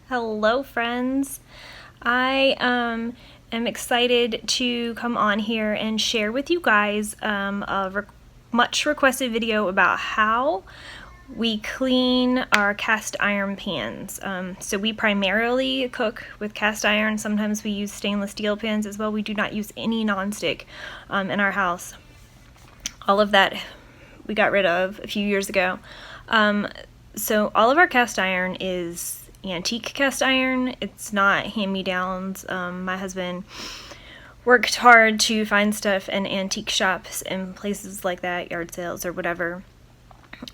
Hello friends. I am excited to come on here and share with you guys a much requested video about how we clean our cast iron pans. So we primarily cook with cast iron. Sometimes we use stainless steel pans as well. We do not use any nonstick in our house. All of that we got rid of a few years ago. So all of our cast iron is antique cast iron. It's not hand-me-downs. My husband worked hard to find stuff in antique shops and places like that, yard sales or whatever,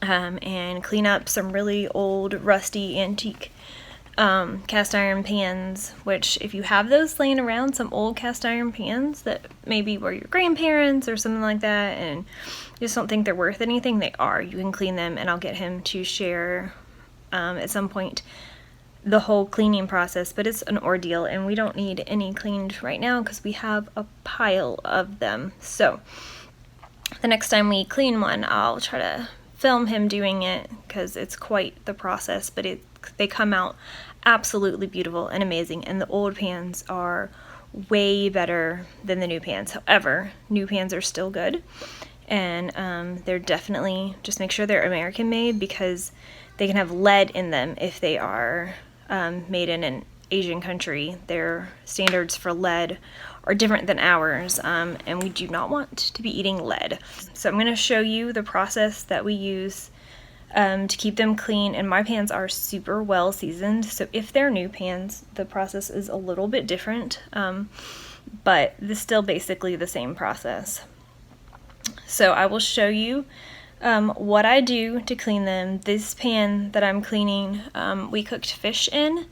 and clean up some really old, rusty, antique cast iron pans, which if you have those laying around, some old cast iron pans that maybe were your grandparents or something like that, and you just don't think they're worth anything, they are. You can clean them, and I'll get him to share at some point the whole cleaning process, but it's an ordeal, and we don't need any cleaned right now because we have a pile of them. So the next time we clean one, I'll try to film him doing it because it's quite the process, but they come out absolutely beautiful and amazing, and the old pans are way better than the new pans. However, new pans are still good, and they're definitely, just make sure they're American made, because they can have lead in them if they are made in an Asian country. Their standards for lead are different than ours, and we do not want to be eating lead. So I'm going to show you the process that we use to keep them clean, and my pans are super well seasoned, so if they're new pans, the process is a little bit different, but it's still basically the same process. So I will show you what I do to clean them. This pan that I'm cleaning, we cooked fish in,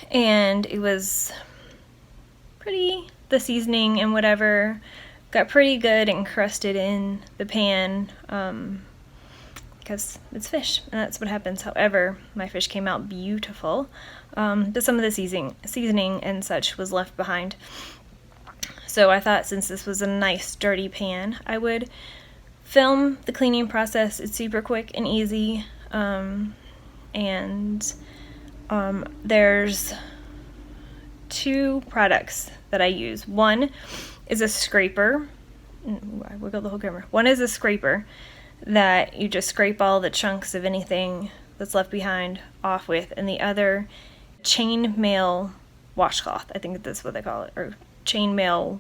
and it was the seasoning and whatever got pretty good encrusted in the pan, because it's fish, and that's what happens. However, my fish came out beautiful, but some of the seasoning and such was left behind. So I thought, since this was a nice dirty pan, I would film the cleaning process. It's super quick and easy, and there's two products that I use. One is a scraper. I wiggle the whole camera. One is a scraper that you just scrape all the chunks of anything that's left behind off with, and the other, chain mail washcloth. I think that's what they call it, or chain mail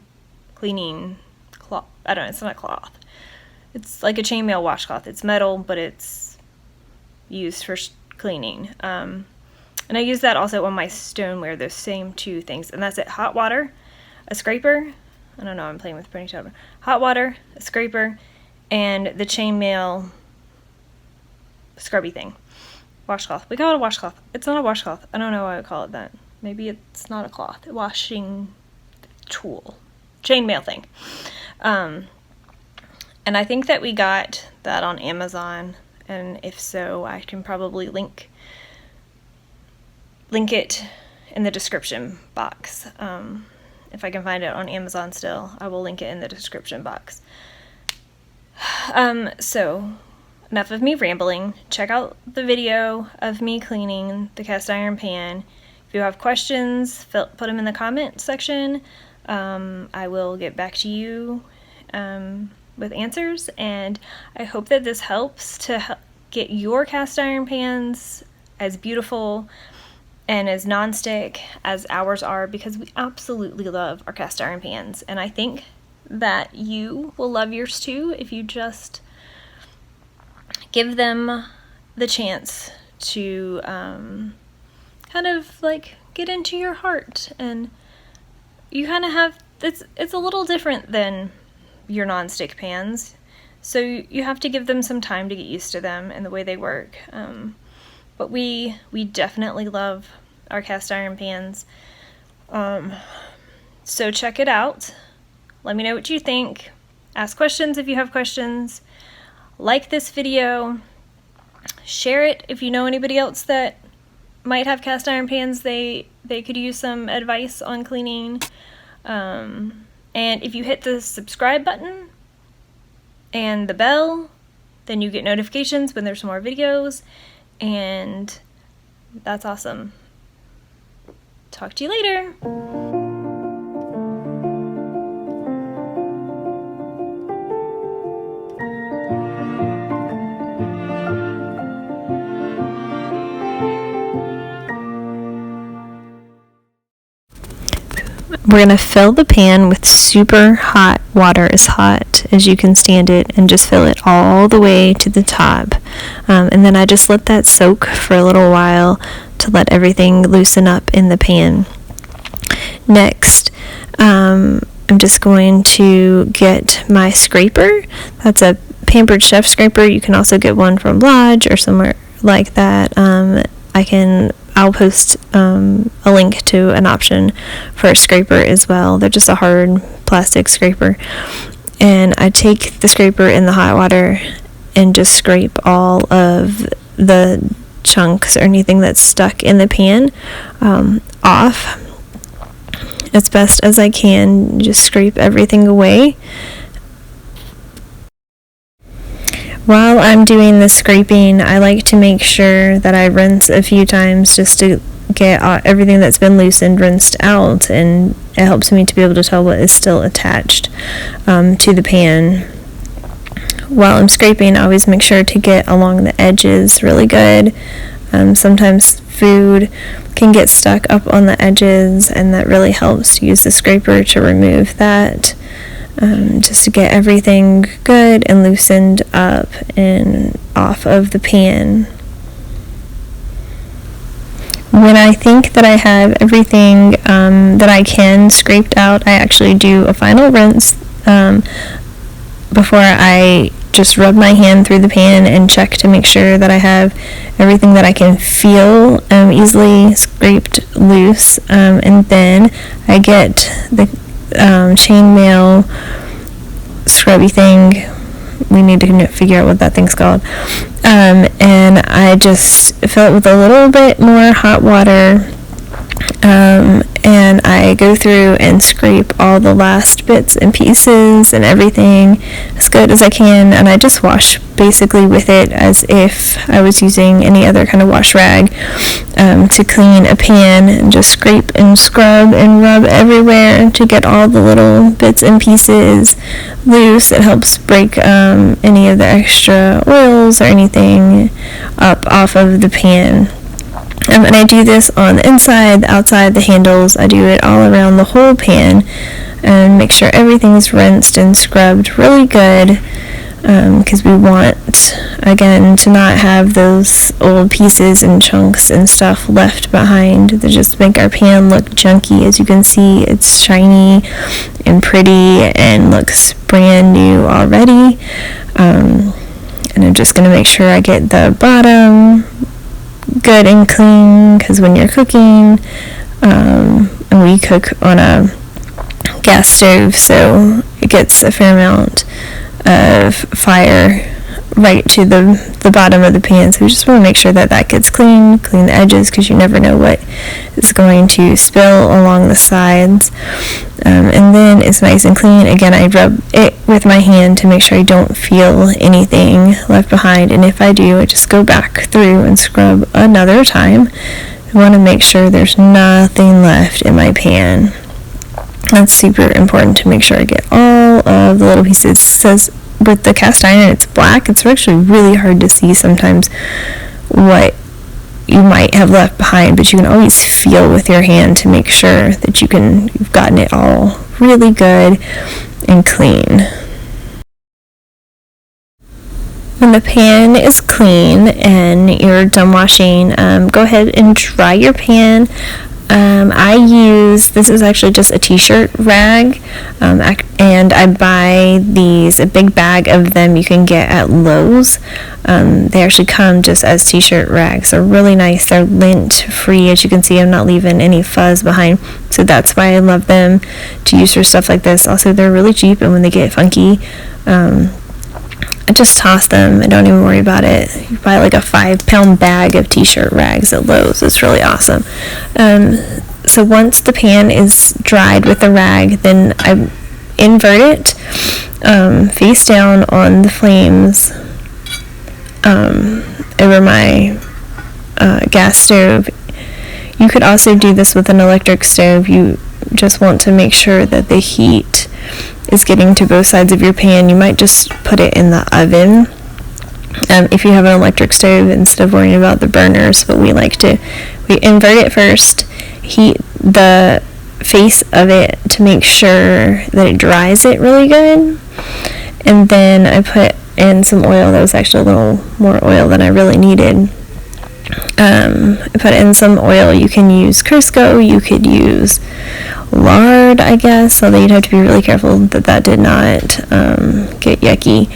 cleaning cloth. I don't know, it's not cloth. It's like a chainmail washcloth. It's metal, but it's used for cleaning. And I use that also on my stoneware, those same two things. And that's it. Hot water, a scraper. I don't know, I'm playing with printing tablet. Hot water, a scraper, and the chainmail scrubby thing. Washcloth. We call it a washcloth. It's not a washcloth. I don't know why I call it that. Maybe it's not a cloth. A washing tool. Chainmail thing. And I think that we got that on Amazon, and if so, I can probably link it in the description box. If I can find it on Amazon still, I will link it in the description box. So enough of me rambling. Check out the video of me cleaning the cast iron pan. If you have questions, put them in the comment section. I will get back to you with answers, and I hope that this helps to get your cast iron pans as beautiful and as nonstick as ours are, because we absolutely love our cast iron pans, and I think that you will love yours too if you just give them the chance to kind of like get into your heart, and you kind of have, it's a little different than your non-stick pans, so you have to give them some time to get used to them and the way they work, but we definitely love our cast iron pans. So check it out, let me know what you think, ask questions if you have questions, like this video, share it if you know anybody else that might have cast iron pans they could use some advice on cleaning. And if you hit the subscribe button and the bell, then you get notifications when there's more videos, and That's awesome. Talk to you later. We're going to fill the pan with super hot water, as hot as you can stand it, and just fill it all the way to the top. And then I just let that soak for a little while to let everything loosen up in the pan. Next, I'm just going to get my scraper. That's a Pampered Chef scraper. You can also get one from Lodge or somewhere like that. I'll post a link to an option for a scraper as well. They're just a hard plastic scraper. And I take the scraper in the hot water and just scrape all of the chunks or anything that's stuck in the pan off as best as I can. Just scrape everything away. While I'm doing the scraping, I like to make sure that I rinse a few times just to get everything that's been loosened rinsed out, and it helps me to be able to tell what is still attached to the pan. While I'm scraping, I always make sure to get along the edges really good. Sometimes food can get stuck up on the edges, and that really helps to use the scraper to remove that. Just to get everything good and loosened up and off of the pan. When I think that I have everything that I can scraped out, I actually do a final rinse before I just rub my hand through the pan and check to make sure that I have everything that I can feel easily scraped loose. And then I get the chainmail scrubby thing. We need to figure out what that thing's called. And I just fill it with a little bit more hot water. And I go through and scrape all the last bits and pieces and everything as good as I can, and I just wash basically with it as if I was using any other kind of wash rag to clean a pan, and just scrape and scrub and rub everywhere to get all the little bits and pieces loose. It helps break any of the extra oils or anything up off of the pan. And I do this on the inside, the outside, the handles. I do it all around the whole pan and make sure everything's rinsed and scrubbed really good, because we want, again, to not have those old pieces and chunks and stuff left behind that just make our pan look junky. As you can see, it's shiny and pretty and looks brand new already. And I'm just going to make sure I get the bottom good and clean, because when you're cooking, and we cook on a gas stove, so it gets a fair amount of fire right to the bottom of the pan, so we just want to make sure that that gets clean the edges, because you never know what is going to spill along the sides. And then it's nice and clean. Again, I rub it with my hand to make sure I don't feel anything left behind, and if I do, I just go back through and scrub another time. I want to make sure there's nothing left in my pan. That's super important, to make sure I get all of the little pieces. It says with the cast iron it's black. It's actually really hard to see sometimes what you might have left behind, but you can always feel with your hand to make sure that you've gotten it all really good and clean. When the pan is clean and you're done washing, go ahead and dry your pan. This is actually just a t-shirt rag, and I buy a big bag of them you can get at Lowe's. They actually come just as t-shirt rags. They're really nice. They're lint free. As you can see, I'm not leaving any fuzz behind, so that's why I love them to use for stuff like this. Also, they're really cheap, and when they get funky, I just toss them. I don't even worry about it. You buy like a 5-pound bag of t-shirt rags at Lowe's. It's really awesome. So once the pan is dried with the rag, then I invert it face down on the flames over my gas stove. You could also do this with an electric stove. You just want to make sure that the heat is getting to both sides of your pan. You might just put it in the oven if you have an electric stove, instead of worrying about the burners. But we invert it first, heat the face of it to make sure that it dries it really good, and then I put in some oil. That was actually a little more oil than I really needed. I put in some oil. You can use Crisco, you could use lard, I guess, although you'd have to be really careful that did not get yucky.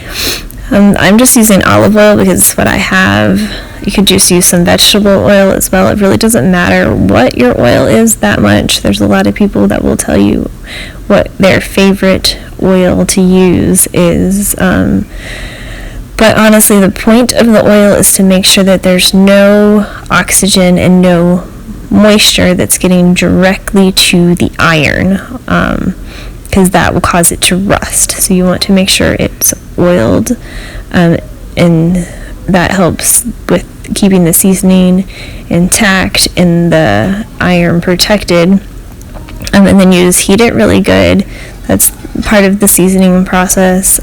I'm just using olive oil because it's what I have. You could just use some vegetable oil as well. It really doesn't matter what your oil is that much. There's a lot of people that will tell you what their favorite oil to use is. But honestly, the point of the oil is to make sure that there's no oxygen and no moisture that's getting directly to the iron, because that will cause it to rust. So you want to make sure it's oiled, and that helps with keeping the seasoning intact and the iron protected. And then you just heat it really good. That's part of the seasoning process.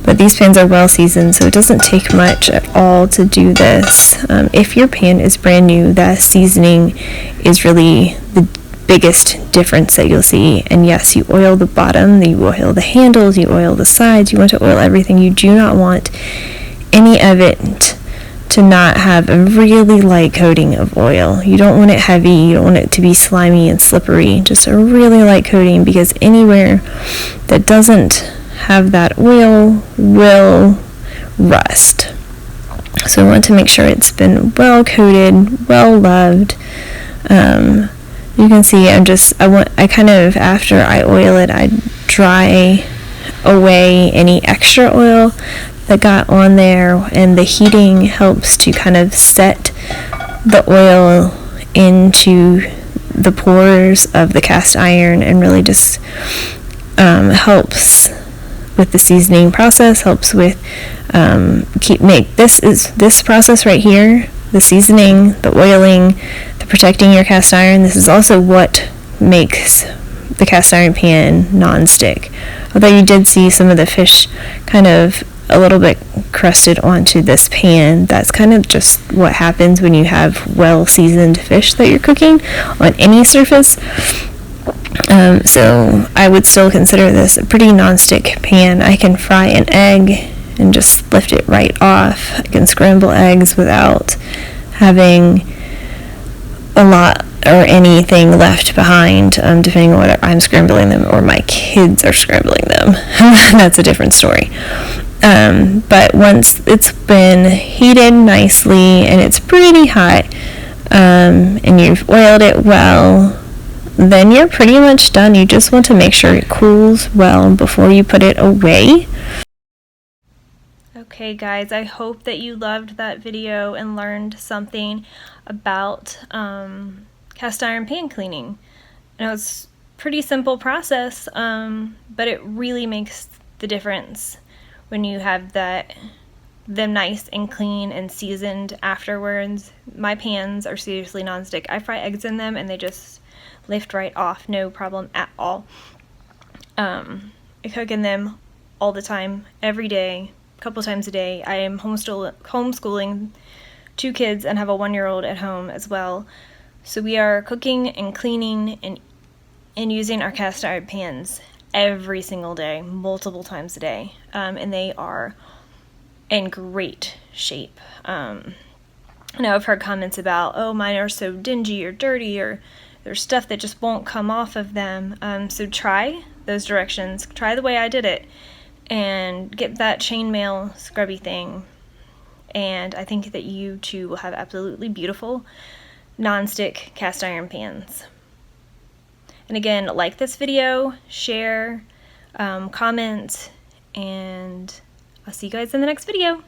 But these pans are well seasoned, so it doesn't take much at all to do this. If your pan is brand new, that seasoning is really the biggest difference that you'll see. And yes, you oil the bottom, you oil the handles, you oil the sides, you want to oil everything. You do not want any of it to not have a really light coating of oil. You don't want it heavy, you don't want it to be slimy and slippery, just a really light coating, because anywhere that doesn't have that oil will rust. So we want to make sure it's been well coated, well loved. You can see after I oil it, I dry away any extra oil that got on there, and the heating helps to kind of set the oil into the pores of the cast iron, and really just helps with the seasoning process, helps with this process right here, the seasoning, the oiling, the protecting your cast iron. This is also what makes the cast iron pan non-stick. Although you did see some of the fish kind of a little bit crusted onto this pan, that's kind of just what happens when you have well-seasoned fish that you're cooking on any surface. So I would still consider this a pretty non-stick pan. I can fry an egg and just lift it right off. I can scramble eggs without having a lot or anything left behind, depending on whether I'm scrambling them or my kids are scrambling them. That's a different story. But once it's been heated nicely and it's pretty hot, and you've oiled it well, then you're pretty much done. You just want to make sure it cools well before you put it away. Okay guys, I hope that you loved that video and learned something about cast iron pan cleaning. I know it's a pretty simple process, but it really makes the difference when you have them nice and clean and seasoned afterwards. My pans are seriously non-stick. I fry eggs in them and they just lift right off, no problem at all. I cook in them all the time, every day, a couple times a day. I am homeschooling 2 kids and have a 1-year-old at home as well. So we are cooking and cleaning and using our cast iron pans every single day, multiple times a day, and they are in great shape. I know I've heard comments about, oh, mine are so dingy or dirty, or there's stuff that just won't come off of them. So try those directions, try the way I did it, and get that chainmail scrubby thing, and I think that you too will have absolutely beautiful non-stick cast iron pans. And again, like this video, share, comment, and I'll see you guys in the next video.